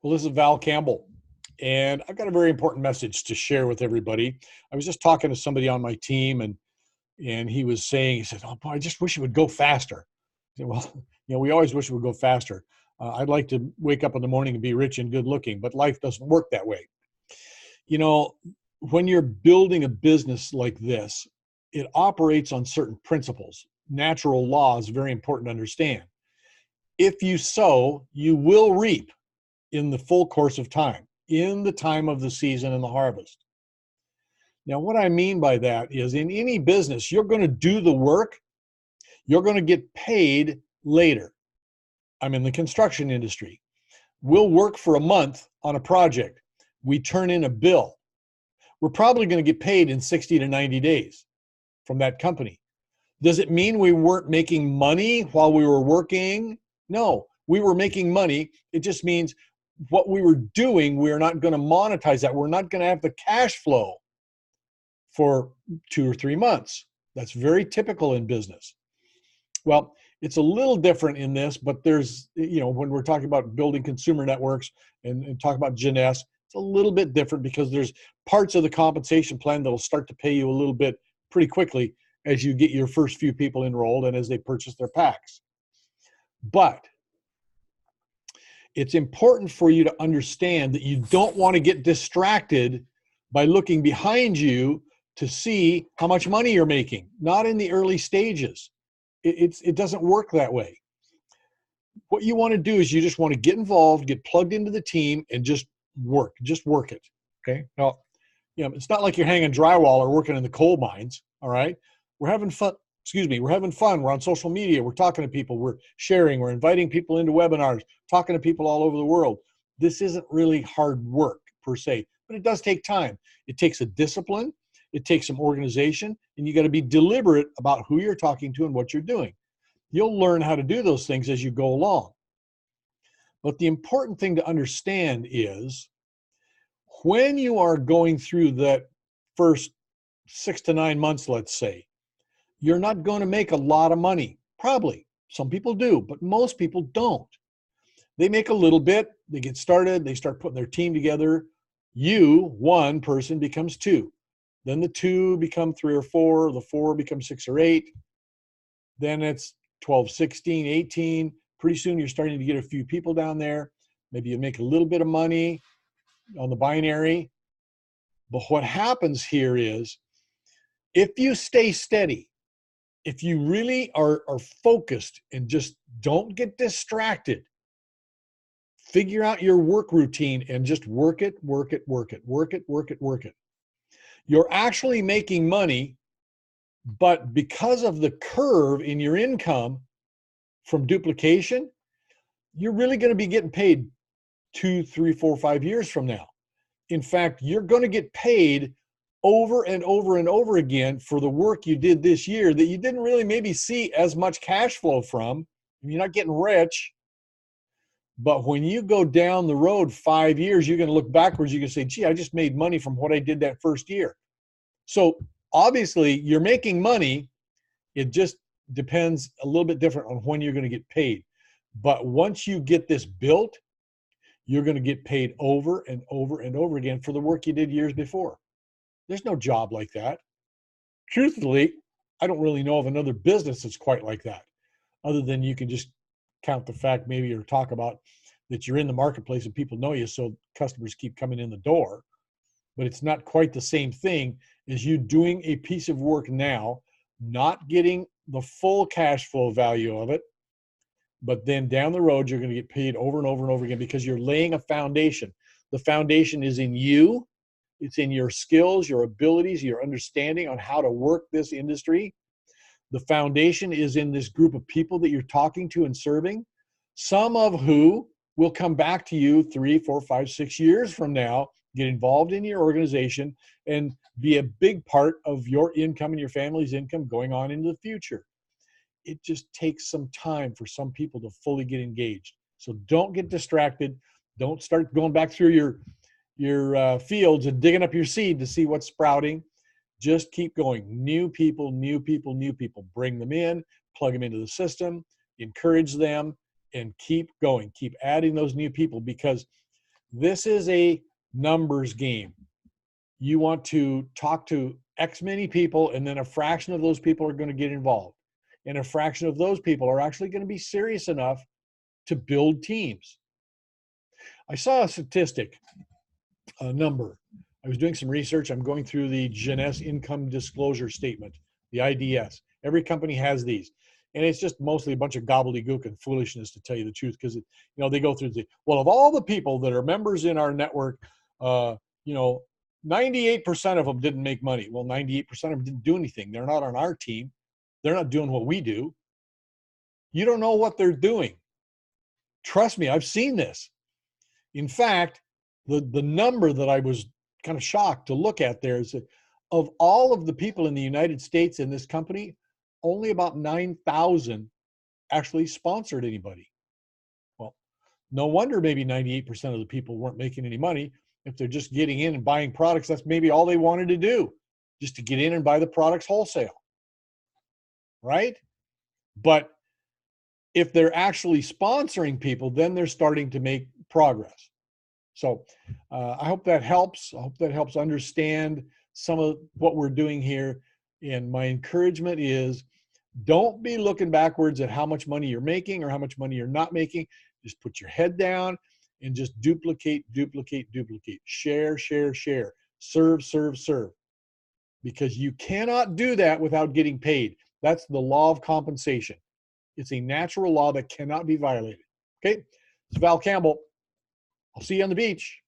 Well, this is Val Campbell, and I've got a very important message to share with everybody. I was just talking to somebody on my team, and he was saying, he said, "Oh boy, I just wish it would go faster." I said, well, we always wish it would go faster. I'd like to wake up in the morning and be rich and good looking, but life doesn't work that way. You know, when you're building a business like this, it operates on certain principles. Natural law is very important to understand. If you sow, you will reap in the full course of time, in the time of the season and the harvest. Now, what I mean by that is in any business, you're going to do the work, you're going to get paid later. I'm in the construction industry. We'll work for a month on a project. We turn in a bill. We're probably going to get paid in 60 to 90 days from that company. Does it mean we weren't making money while we were working? No, we were making money. It just means what we were doing, we're not going to monetize that. We're not going to have the cash flow for 2 or 3 months. That's very typical in business. Well, it's a little different in this, but there's, when we're talking about building consumer networks and talk about Jeunesse, it's a little bit different because there's parts of the compensation plan that'll start to pay you a little bit pretty quickly as you get your first few people enrolled and as they purchase their packs. But it's important for you to understand that you don't want to get distracted by looking behind you to see how much money you're making. Not in the early stages. It doesn't work that way. What you want to do is you just want to get involved, get plugged into the team, and just work it. Okay. Now, it's not like you're hanging drywall or working in the coal mines. All right. We're having fun. We're having fun. We're on social media. We're talking to people. We're sharing. We're inviting people into webinars, talking to people all over the world. This isn't really hard work per se, but it does take time. It takes a discipline. It takes some organization, and you got to be deliberate about who you're talking to and what you're doing. You'll learn how to do those things as you go along. But the important thing to understand is when you are going through that first 6 to 9 months, let's say, you're not going to make a lot of money. Probably. Some people do, but most people don't. They make a little bit, they get started, they start putting their team together. One person becomes 2. Then the 2 become 3 or 4, the 4 become 6 or 8. Then it's 12, 16, 18. Pretty soon you're starting to get a few people down there. Maybe you make a little bit of money on the binary. But what happens here is if you stay steady, if you really are focused and just don't get distracted, figure out your work routine and just work it. You're actually making money, but because of the curve in your income from duplication, you're really going to be getting paid 2, 3, 4, 5 years from now. In fact, you're going to get paid over and over and over again for the work you did this year that you didn't really maybe see as much cash flow from. You're not getting rich. But when you go down the road 5 years, you're going to look backwards. You can say, gee, I just made money from what I did that first year. So obviously you're making money. It just depends a little bit different on when you're going to get paid. But once you get this built, you're going to get paid over and over and over again for the work you did years before. There's no job like that. Truthfully, I don't really know of another business that's quite like that, other than you can just count the fact maybe or talk about that you're in the marketplace and people know you, so customers keep coming in the door. But it's not quite the same thing as you doing a piece of work now, not getting the full cash flow value of it, but then down the road, you're going to get paid over and over and over again because you're laying a foundation. The foundation is in you. It's in your skills, your abilities, your understanding on how to work this industry. The foundation is in this group of people that you're talking to and serving, some of who will come back to you 3, 4, 5, 6 years from now, get involved in your organization, and be a big part of your income and your family's income going on into the future. It just takes some time for some people to fully get engaged. So don't get distracted. Don't start going back through your fields and digging up your seed to see what's sprouting. Just keep going. New people. Bring them in, plug them into the system, encourage them, and keep going. Keep adding those new people because This is a numbers game. You want to talk to X many people, and then a fraction of those people are going to get involved. And a fraction of those people are actually going to be serious enough to build teams. I saw a statistic, a number. I was doing some research. I'm going through the Jeunesse income disclosure statement, the IDS. Every company has these. And it's just mostly a bunch of gobbledygook and foolishness, to tell you the truth, because they go through the, well, of all the people that are members in our network, 98% of them didn't make money. Well, 98% of them didn't do anything. They're not on our team. They're not doing what we do. You don't know what they're doing. Trust me, I've seen this. In fact, the number that I was kind of shocked to look at there is that of all of the people in the United States in this company, only about 9,000 actually sponsored anybody. Well, no wonder maybe 98% of the people weren't making any money. If they're just getting in and buying products, that's maybe all they wanted to do, just to get in and buy the products wholesale, right? But if they're actually sponsoring people, then they're starting to make progress. So I hope that helps. I hope that helps understand some of what we're doing here. And my encouragement is, don't be looking backwards at how much money you're making or how much money you're not making. Just put your head down and just duplicate, duplicate, duplicate. Share, share, share. Serve, serve, serve. Because you cannot do that without getting paid. That's the law of compensation. It's a natural law that cannot be violated. Okay? It's Val Campbell. I'll see you on the beach.